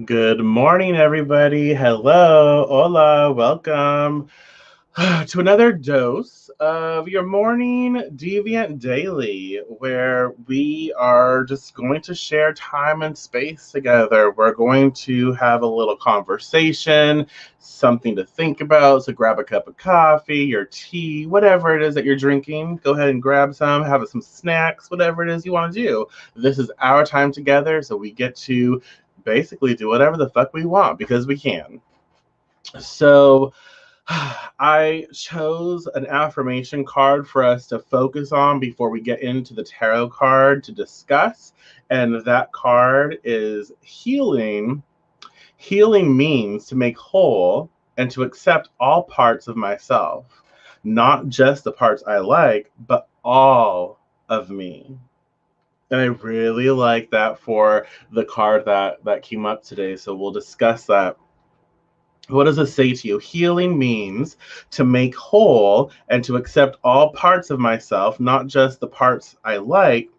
Good morning, everybody. Hello, hola, welcome to another dose of your morning Deviant Daily, where we are just going to share time and space together. We're going to have a little conversation, something to think about. So grab a cup of coffee, your tea, whatever it is that you're drinking. Go ahead and grab some, have some snacks, whatever it is you want to do. This is our time together, so we get to basically do whatever the fuck we want because we can. So, I chose an affirmation card for us to focus on before we get into the tarot card to discuss. And that card is healing. Healing means to make whole and to accept all parts of myself, not just the parts I like, but all of me. And I really like that for the card that came up today. So we'll discuss that. What does it say to you? Healing means to make whole and to accept all parts of myself, not just the parts I like,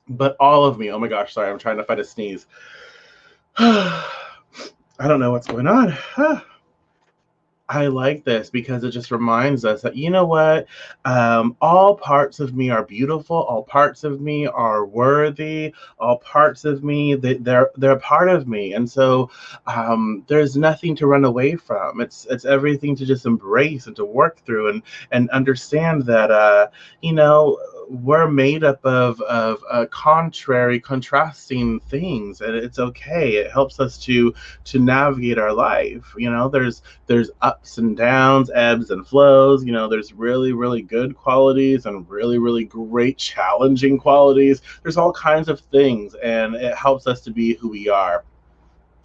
but all of me. Oh my gosh, sorry, I'm trying to find a sneeze. I don't know what's going on. I like this because it just reminds us that, you know what? All parts of me are beautiful. All parts of me are worthy. All parts of me, they're a part of me. And so there's nothing to run away from. It's everything to just embrace and to work through and understand that, we're made up of contrary, contrasting things. And it's okay. It helps us to navigate our life. There's ups and downs, ebbs and flows. There's really, really good qualities and really, really great challenging qualities. There's all kinds of things, and it helps us to be who we are.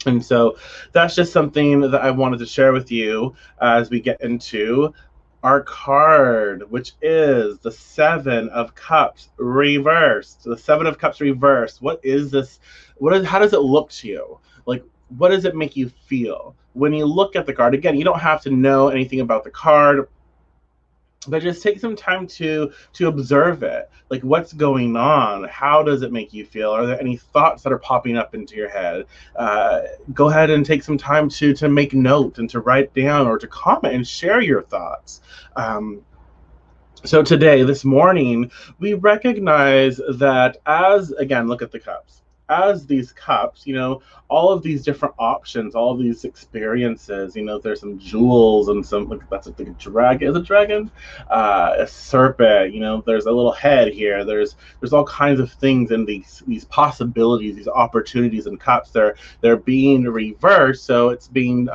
And so that's just something that I wanted to share with you as we get into our card, which is the Seven of Cups reversed. The Seven of Cups reversed. What is this? How does it look to you? Like, what does it make you feel? When you look at the card, again, you don't have to know anything about the card, but just take some time to observe it. Like, what's going on? How does it make you feel? Are there any thoughts that are popping up into your head? uh, Go ahead and take some time to make note and to write down or to comment and share your thoughts. So today, this morning, we recognize that, as again, look at the cups. As these cups, all of these different options, all of these experiences, there's some jewels and some, like, that's like a dragon. Is a dragon? A serpent, there's a little head here. There's all kinds of things in these possibilities, these opportunities and cups. They're being reversed. So it's being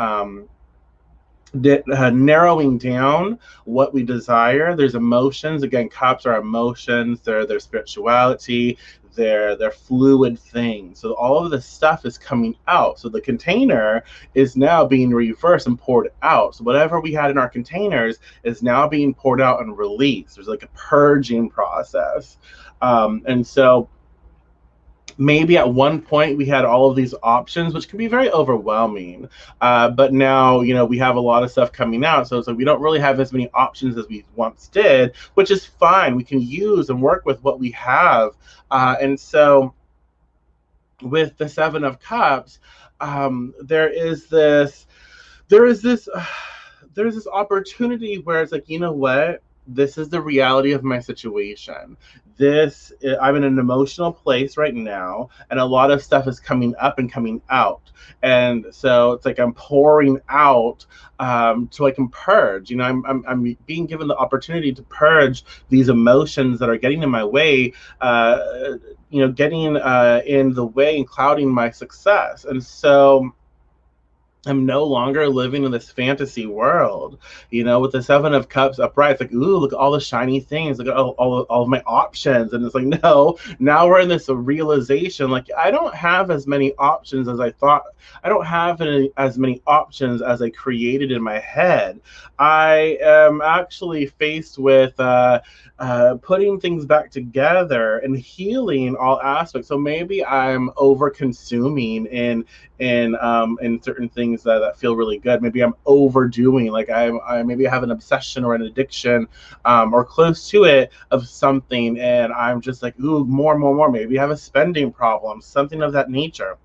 narrowing down what we desire. There's emotions. Again, cups are emotions. They're their spirituality. They're fluid things. So all of this stuff is coming out. So the container is now being reversed and poured out. So whatever we had in our containers is now being poured out and released. There's like a purging process. And so maybe at one point we had all of these options, which can be very overwhelming. But now, we have a lot of stuff coming out. So we don't really have as many options as we once did, which is fine. We can use and work with what we have. And so with the Seven of Cups, there is this, there is this, there's this opportunity where it's like, you know what? This is the reality of my situation. I'm in an emotional place right now, and a lot of stuff is coming up and coming out. And so it's like I'm pouring out, so I can purge. I'm being given the opportunity to purge these emotions that are getting in my way, getting in the way and clouding my success. And so I'm no longer living in this fantasy world, with the Seven of Cups upright. It's like, ooh, look at all the shiny things. Look at all of my options. And it's like, no, now we're in this realization. Like, I don't have as many options as I thought. I don't have as many options as I created in my head. I am actually faced with putting things back together and healing all aspects. So maybe I'm over consuming in certain things that feel really good. Maybe I'm overdoing, like I maybe have an obsession or an addiction, or close to it, of something, and I'm just like, ooh, more. Maybe I have a spending problem, something of that nature.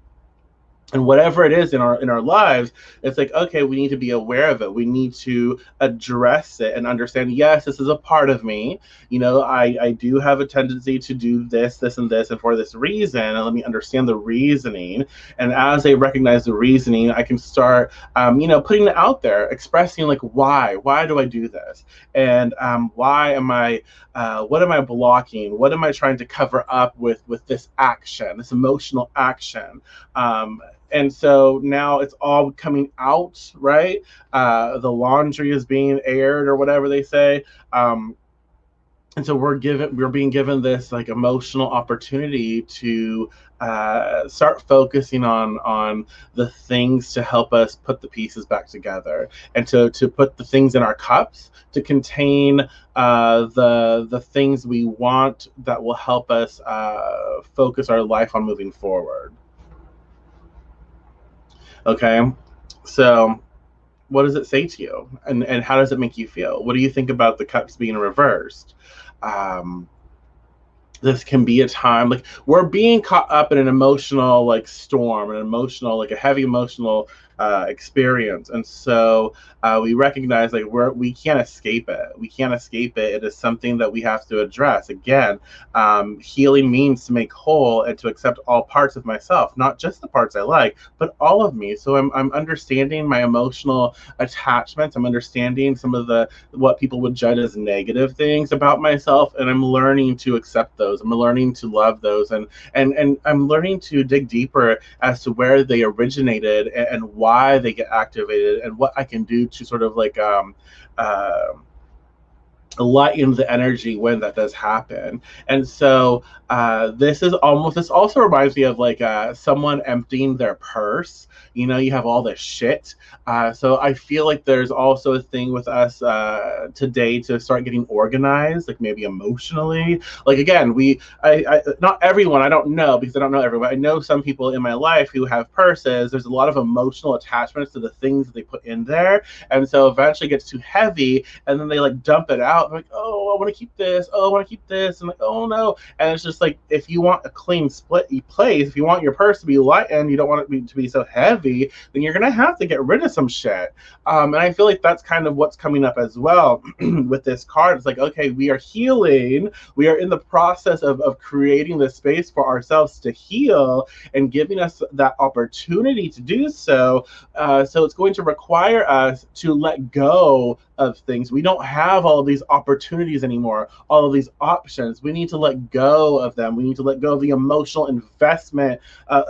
And whatever it is in our lives, it's like, okay, we need to be aware of it, we need to address it and understand, yes, this is a part of me. I do have a tendency to do this and this, and for this reason, and let me understand the reasoning. And as I recognize the reasoning, I can start putting it out there, expressing like, why do I do this, and why am I what am I blocking, what am I trying to cover up with this action, this emotional action. And so now it's all coming out, right? The laundry is being aired, or whatever they say. And so we're being given this like emotional opportunity to start focusing on the things to help us put the pieces back together, and to put the things in our cups to contain the things we want that will help us focus our life on moving forward. Okay, so what does it say to you, and how does it make you feel? What do you think about the cups being reversed? Um, this can be a time like we're being caught up in an emotional like storm, an emotional like a heavy emotional experience, and so we recognize like we can't escape it, it is something that we have to address. Again, healing means to make whole and to accept all parts of myself, not just the parts I like, but all of me. So I'm understanding my emotional attachments, I'm understanding some of the what people would judge as negative things about myself, and I'm learning to accept those, I'm learning to love those, and I'm learning to dig deeper as to where they originated, and why they get activated, and what I can do to sort of like uh, lighten the energy when that does happen. And so this also reminds me of like someone emptying their purse. You have all this shit. So I feel like there's also a thing with us today to start getting organized, like maybe emotionally. Like again, I not everyone, I don't know, because I don't know everyone. I know some people in my life who have purses. There's a lot of emotional attachments to the things that they put in there, and so eventually it gets too heavy, and then they like dump it out. I'm like, oh, I want to keep this. Oh, I want to keep this. And like, oh no. And it's just like, if you want a clean split place, if you want your purse to be light and you don't want it to be so heavy, then you're gonna have to get rid of some shit. And I feel like that's kind of what's coming up as well with this card. It's like, okay, we are healing. We are in the process of creating the space for ourselves to heal, and giving us that opportunity to do so. So it's going to require us to let go of things. We don't have all of these opportunities anymore, all of these options. We need to let go of them. We need to let go of the emotional investment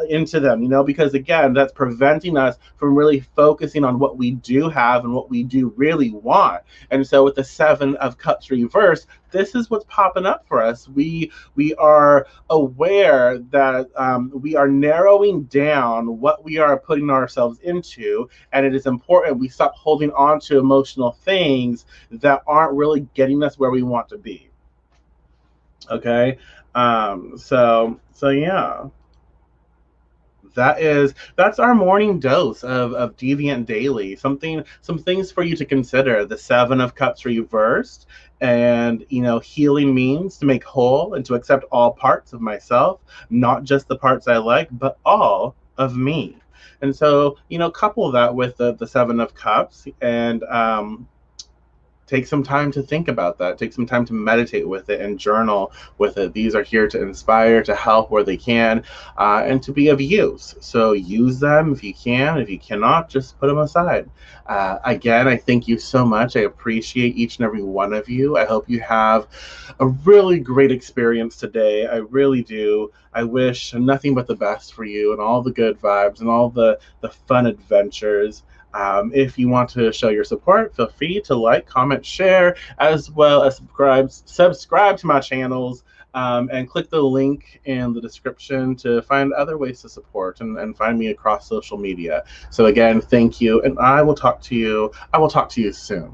into them, because again, that's preventing us from really focusing on what we do have and what we do really want. And so with the Seven of Cups reversed, this is what's popping up for us. We are aware that we are narrowing down what we are putting ourselves into, and it is important we stop holding on to emotional things that aren't really getting us where we want to be. Okay, so yeah, that's our morning dose of Deviant Daily. Some things for you to consider. The Seven of Cups reversed, and healing means to make whole and to accept all parts of myself, not just the parts I like, but all of me. And so couple that with the Seven of Cups, and take some time to think about that. Take some time to meditate with it and journal with it. These are here to inspire, to help where they can, and to be of use. So use them if you can. If you cannot, just put them aside. Again, I thank you so much. I appreciate each and every one of you. I hope you have a really great experience today. I really do. I wish nothing but the best for you, and all the good vibes, and all the fun adventures. If you want to show your support, feel free to like, comment, share, as well as subscribe to my channels, and click the link in the description to find other ways to support, and find me across social media. So again, thank you, and I will talk to you soon.